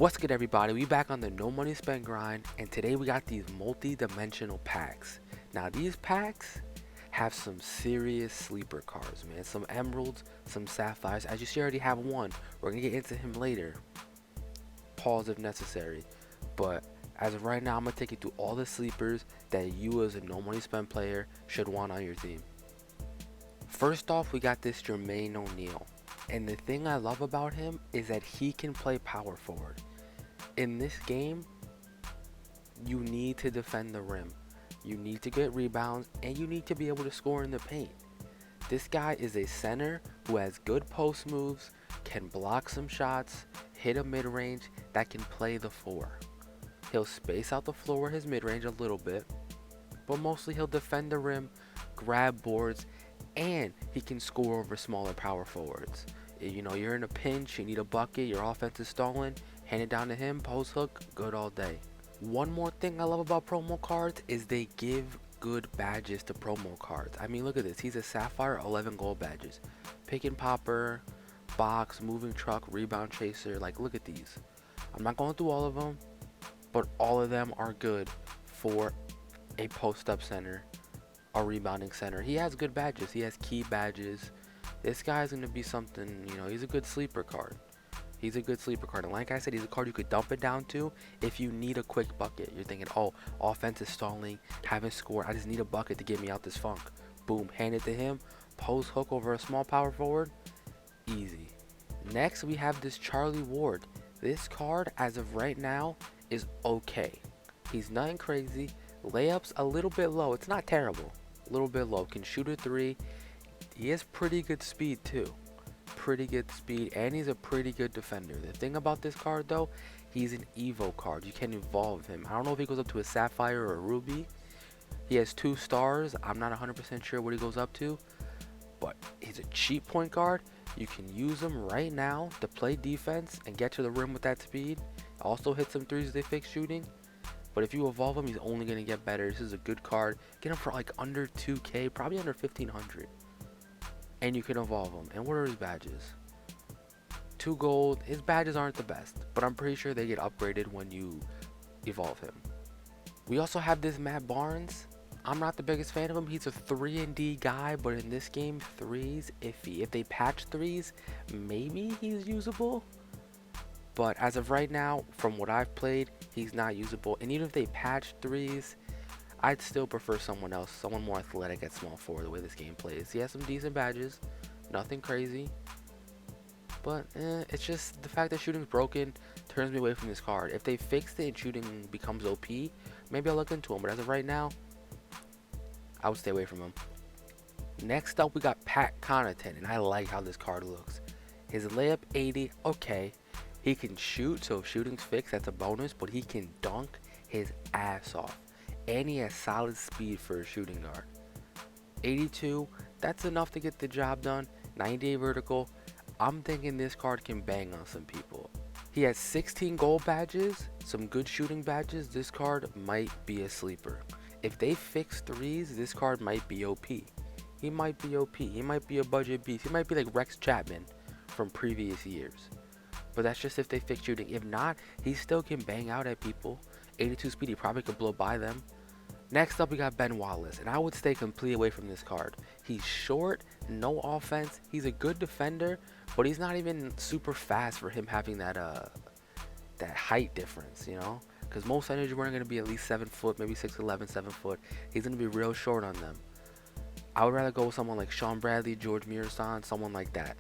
What's good, everybody? We back on the no money spent grind, and today we got these multi-dimensional packs. Now these packs have some serious sleeper cards, man. Some emeralds, some sapphires. As you see, I already have one. We're gonna get into him later. Pause if necessary. But as of right now, I'm gonna take you through all the sleepers that you as a no money spent player should want on your team. First off, we got this Jermaine O'Neal. And the thing I love about him is that he can play power forward. In this game, you need to defend the rim. You need to get rebounds and you need to be able to score in the paint. This guy is a center who has good post moves, can block some shots, hit a mid-range, that can play the four. He'll space out the floor with his mid-range a little bit, but mostly he'll defend the rim, grab boards, and he can score over smaller power forwards. You know, you're in a pinch, you need a bucket, your offense is stalling, hand it down to him, post hook, good all day. One more thing I love about promo cards is they give good badges to promo cards. I mean, look at this. He's a Sapphire, 11 gold badges. Pick and popper, box, moving truck, rebound chaser. Like, look at these. I'm not going through all of them, but all of them are good for a post-up center, a rebounding center. He has good badges. He has key badges. This guy's going to be something, you know, he's a good sleeper card. He's a good sleeper card. And like I said, he's a card you could dump it down to if you need a quick bucket. You're thinking, oh, offense is stalling, haven't scored. I just need a bucket to get me out this funk. Boom, hand it to him. Post hook over a small power forward. Easy. Next, we have this Charlie Ward. This card, as of right now, is okay. He's nothing crazy. Layups a little bit low. It's not terrible. A little bit low. Can shoot a three. He has pretty good speed too. Pretty good speed, and he's a pretty good defender. The thing about this card though, he's an Evo card. You can evolve him. I don't know if he goes up to a Sapphire or a Ruby. He has 2 stars. I'm not 100% sure what he goes up to, but he's a cheap point guard. You can use him right now to play defense and get to the rim with that speed. Also hit some threes if they fix shooting. But if you evolve him, he's only going to get better. This is a good card. Get him for like under 2K, probably under 1500. And you can evolve him. And what are his badges? 2 gold. His badges aren't the best, but I'm pretty sure they get upgraded when you evolve him. We also have this Matt Barnes. I'm not the biggest fan of him. He's a 3-and-D guy, but in this game, 3s iffy. If they patch 3s, maybe he's usable. But as of right now, from what I've played, he's not usable. And even if they patch 3s, I'd still prefer someone else, someone more athletic at small forward the way this game plays. He has some decent badges, nothing crazy. But it's just the fact that shooting's broken turns me away from this card. If they fixed it and shooting becomes OP, maybe I'll look into him. But as of right now, I would stay away from him. Next up, we got Pat Connaughton, and I like how this card looks. His layup 80, okay. He can shoot, so if shooting's fixed, that's a bonus. But he can dunk his ass off. And he has solid speed for a shooting guard. 82, that's enough to get the job done. 98 vertical. I'm thinking this card can bang on some people. He has 16 gold badges, some good shooting badges. This card might be a sleeper. If they fix 3s, this card might be OP. He might be OP. He might be a budget beast. He might be like Rex Chapman from previous years. But that's just if they fix shooting. If not, he still can bang out at people. 82 speed, he probably could blow by them. Next up, we got Ben Wallace, and I would stay completely away from this card. He's short, no offense. He's a good defender, but he's not even super fast for him having that height difference, you know? Because most energy we're going to be at least 7 foot, maybe 6'11", 7 foot. He's going to be real short on them. I would rather go with someone like Sean Bradley, George Murison, someone like that.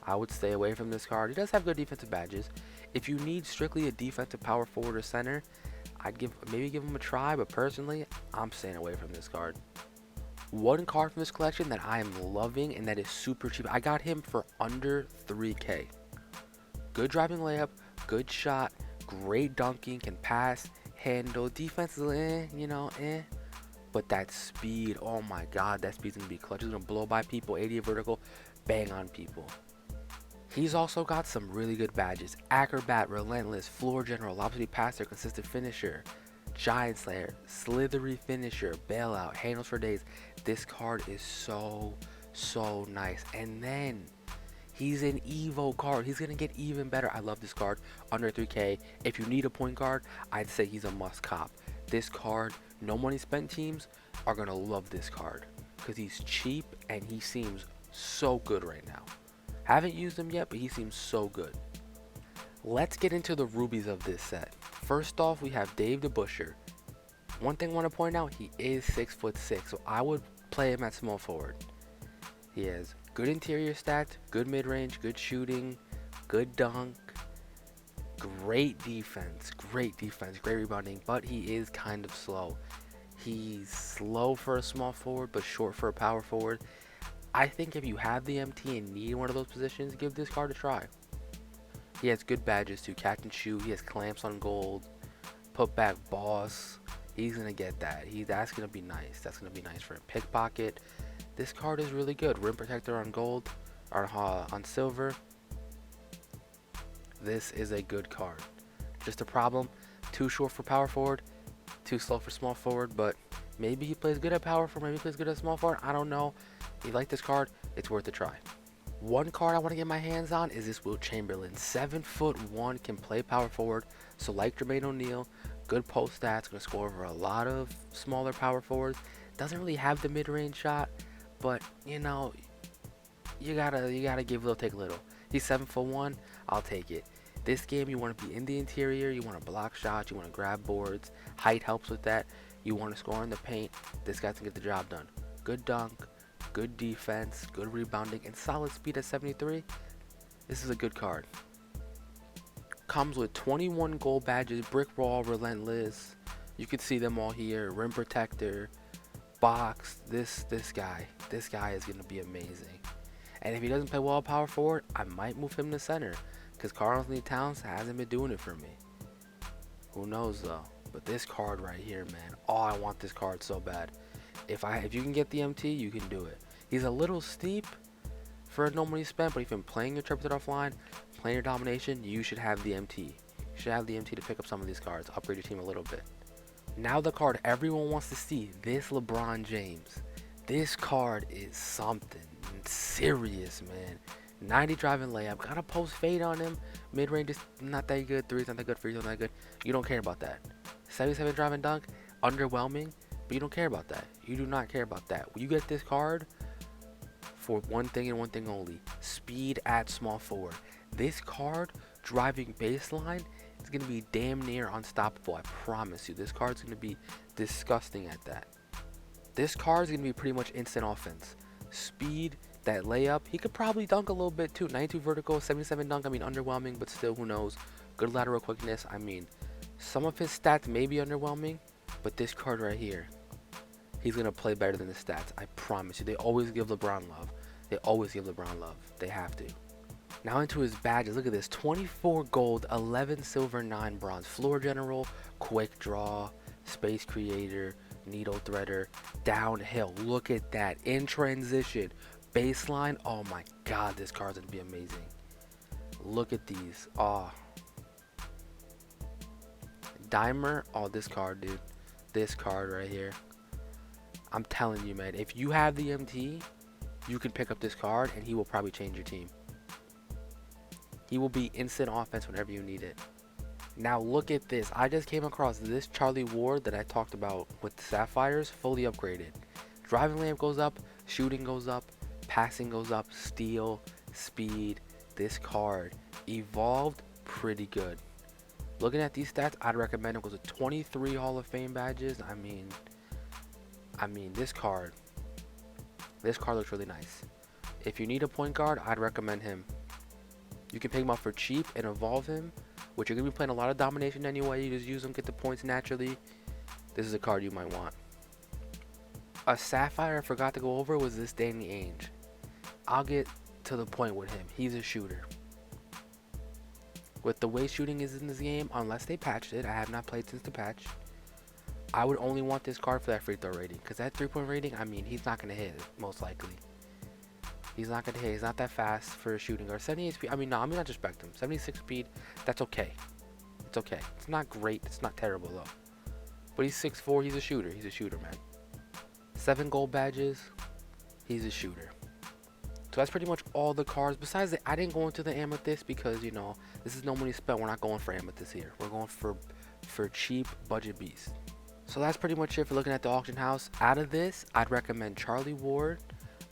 I would stay away from this card. He does have good defensive badges. If you need strictly a defensive power forward or center, I'd maybe give him a try, but personally, I'm staying away from this card. One card from this collection that I am loving and that is super cheap. I got him for under 3K. Good driving layup, good shot, great dunking, can pass, handle, defense is but that speed, oh my god, that speed's gonna be clutch. He's gonna blow by people, 80 vertical, bang on people. He's also got some really good badges. Acrobat, Relentless, Floor General, Lob City Passer, Consistent Finisher, Giant Slayer, Slithery Finisher, Bailout, Handles for Days. This card is so nice. And then He's an Evo card. He's gonna get even better. I love this card. Under 3K. If you need a point guard, I'd say he's a must cop. This card, no money spent teams are gonna love this card because he's cheap and he seems so good right now. Haven't used him yet, but he seems so good. Let's get into the rubies of this set. First off, we have Dave the Busher. One thing I want to point out, he is 6'6", so I would play him at small forward. He has good interior stats, good mid-range, good shooting, good dunk, great defense, great rebounding, but he is kind of slow. He's slow for a small forward, but short for a power forward. I think if you have the MT and need one of those positions, give this card a try. He has good badges too, catch and shoot. He has clamps on gold, put back boss. He's gonna get that. That's gonna be nice. That's gonna be nice for him. Pickpocket. This card is really good. Rim protector on gold, or on silver. This is a good card. Just a problem, too short for power forward, too slow for small forward, but maybe he plays good at power forward, maybe he plays good at small forward. I don't know. If you like this card, it's worth a try. One card I want to get my hands on is this Wilt Chamberlain. 7'1", can play power forward. So like Jermaine O'Neal, good post stats, gonna score over a lot of smaller power forwards. Doesn't really have the mid-range shot, but you know, you gotta give little, take little. He's 7'1", I'll take it. This game, you want to be in the interior, you want to block shots, you want to grab boards. Height helps with that. You want to score in the paint. This guy can get the job done. Good dunk, good defense, good rebounding, and solid speed at 73. This is a good card. Comes with 21 gold badges, brick wall, relentless. You can see them all here. Rim protector, box. This guy is gonna be amazing. And if he doesn't play well at power forward, I might move him to center, because Karl-Anthony Towns hasn't been doing it for me. Who knows though? But this card right here, man. Oh, I want this card so bad. If you can get the MT, you can do it. He's a little steep for no money spent, but if you've been playing your Triplet offline, playing your domination, you should have the MT. You should have the MT to pick up some of these cards, upgrade your team a little bit. Now the card everyone wants to see, this LeBron James. This card is something serious, man. 90 driving layup, got a post fade on him. Mid range is not that good, three's not that good, free's not that good. You don't care about that. 77 driving dunk, underwhelming, but you don't care about that. You do not care about that. You get this card for one thing and one thing only: speed at small forward. This card, driving baseline, is going to be damn near unstoppable. I promise you. This card's going to be disgusting at that. This card is going to be pretty much instant offense. Speed, that layup. He could probably dunk a little bit too. 92 vertical, 77 dunk. I mean, underwhelming, but still, who knows. Good lateral quickness. I mean, some of his stats may be underwhelming, but this card right here, he's going to play better than the stats. I promise you. They always give LeBron love. They always give LeBron love. They have to. Now into his badges. Look at this. 24 gold, 11 silver, 9 bronze. Floor general, quick draw, space creator, needle threader, downhill. Look at that. In transition. Baseline. Oh my god, this card's going to be amazing. Look at these. Oh. Dimer. Oh, this card, dude. This card right here. I'm telling you, man. If you have the MT, you can pick up this card and he will probably change your team. He will be instant offense whenever you need it. Now look at this. I just came across this Charlie Ward that I talked about with the Sapphires, fully upgraded. Driving layup goes up, shooting goes up, passing goes up, steal, speed. This card evolved pretty good. Looking at these stats, I'd recommend it. Goes with 23 Hall of Fame badges. I mean, this card looks really nice. If you need a point guard, I'd recommend him. You can pick him up for cheap and evolve him, which you're going to be playing a lot of domination anyway. You just use him, get the points naturally. This is a card you might want. A Sapphire I forgot to go over was this Danny Ainge. I'll get to the point with him. He's a shooter. With the way shooting is in this game, unless they patched it, I have not played since the patch, I would only want this card for that free throw rating. Because that 3-point rating, I mean, he's not going to hit it, most likely. He's not going to hit. He's not that fast for shooting. Or 78 speed. I mean, no, I'm not disrespect him. 76 speed, that's okay. It's okay. It's not great. It's not terrible, though. But he's 6'4". He's a shooter. He's a shooter, man. 7 gold badges. He's a shooter. So that's pretty much all the cards. Besides that, I didn't go into the amethyst because, you know, this is no money spent. We're not going for amethyst here. We're going for cheap budget beasts. So that's pretty much it for looking at the auction house. Out of this, I'd recommend Charlie Ward.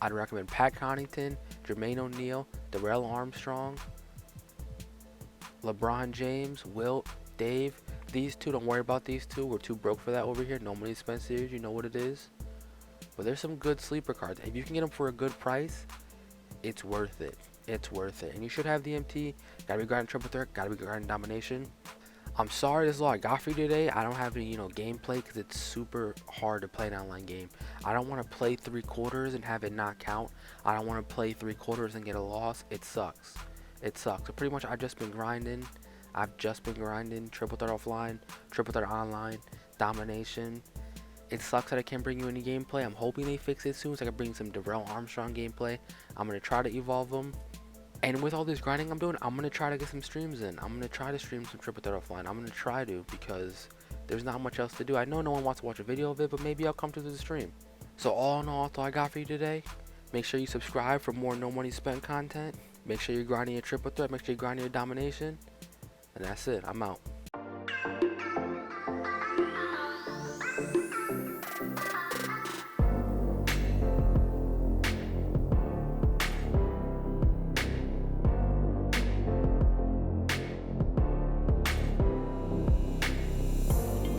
I'd recommend Pat Connaughton, Jermaine O'Neal, Darrell Armstrong, LeBron James, Wilt, Dave. These two, don't worry about these two. We're too broke for that over here. No money spent series, you know what it is. But there's some good sleeper cards. If you can get them for a good price, it's worth it. It's worth it. And you should have the MT. Gotta be guarding triple threat. Gotta be guarding domination. I'm sorry, this is all I got for you today. I don't have any, gameplay because it's super hard to play an online game. I don't want to play 3/4 and have it not count. I don't want to play 3/4 and get a loss. It sucks. It sucks. So pretty much I've just been grinding. Triple threat offline, triple threat online, domination. It sucks that I can't bring you any gameplay. I'm hoping they fix it soon so I can bring some Darrell Armstrong gameplay. I'm going to try to evolve them. And with all this grinding I'm doing, I'm going to try to get some streams in. I'm going to try to stream some triple threat offline. I'm going to try to, because there's not much else to do. I know no one wants to watch a video of it, but maybe I'll come to the stream. So all in all, that's all I got for you today. Make sure you subscribe for more no money spent content. Make sure you're grinding your triple threat. Make sure you're grinding your domination. And that's it. I'm out.